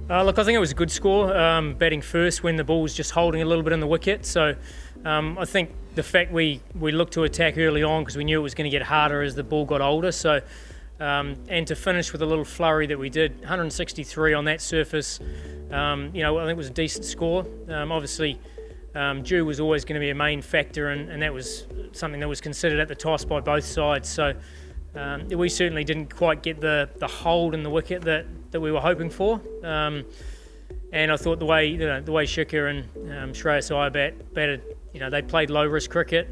Look, I think it was a good score, batting first when the ball was just holding a little bit in the wicket. So I think the fact we looked to attack early on because we knew it was going to get harder as the ball got older. So and to finish with a little flurry that we did, 163 on that surface, I think it was a decent score. Obviously, dew was always going to be a main factor, and that was something that was considered at the toss by both sides. So we certainly didn't quite get the hold in the wicket that we were hoping for. And I thought the way Shikhar and Shreyas Iyer batted, they played low risk cricket,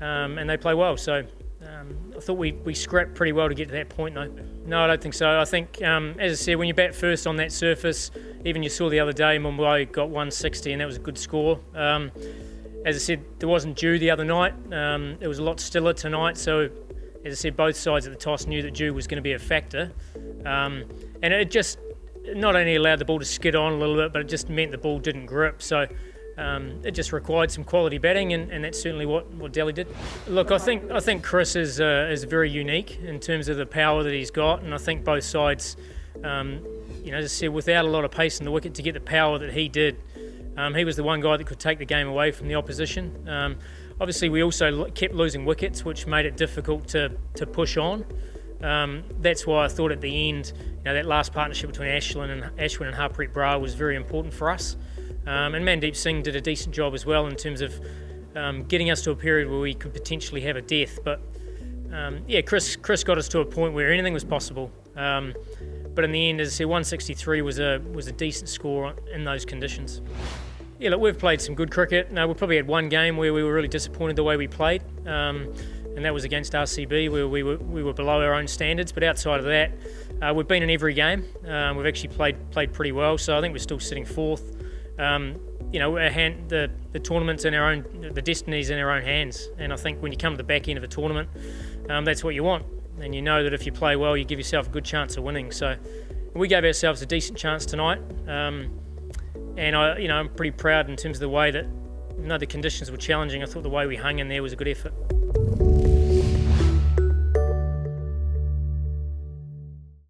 and they play well. So I thought we scrapped pretty well to get to that point, though. No, I don't think so. I think, as I said, when you bat first on that surface, even you saw the other day, Mumbai got 160, and that was a good score. As I said, there wasn't dew the other night. It was a lot stiller tonight, so as I said, both sides at the toss knew that dew was going to be a factor. And it just not only allowed the ball to skid on a little bit, but it just meant the ball didn't grip. So it just required some quality batting, and that's certainly what Delhi did. Look, I think Chris is very unique in terms of the power that he's got, and I think both sides, as I said, without a lot of pace in the wicket to get the power that he did, he was the one guy that could take the game away from the opposition. Obviously, we also kept losing wickets, which made it difficult to push on. That's why I thought at the end, that last partnership between Ashwin and Harpreet Brar was very important for us. And Mandeep Singh did a decent job as well in terms of getting us to a period where we could potentially have a death. But Chris got us to a point where anything was possible. But in the end, as I said, 163 was a decent score in those conditions. Yeah, look, we've played some good cricket. No, we probably had one game where we were really disappointed the way we played, and that was against RCB, where we were below our own standards. But outside of that, we've been in every game. We've actually played pretty well, so I think we're still sitting fourth. The tournament's in our own, the destiny's in our own hands, and I think when you come to the back end of a tournament, that's what you want, and you know that if you play well, you give yourself a good chance of winning. So we gave ourselves a decent chance tonight. And I'm pretty proud in terms of the way that, the conditions were challenging. I thought the way we hung in there was a good effort.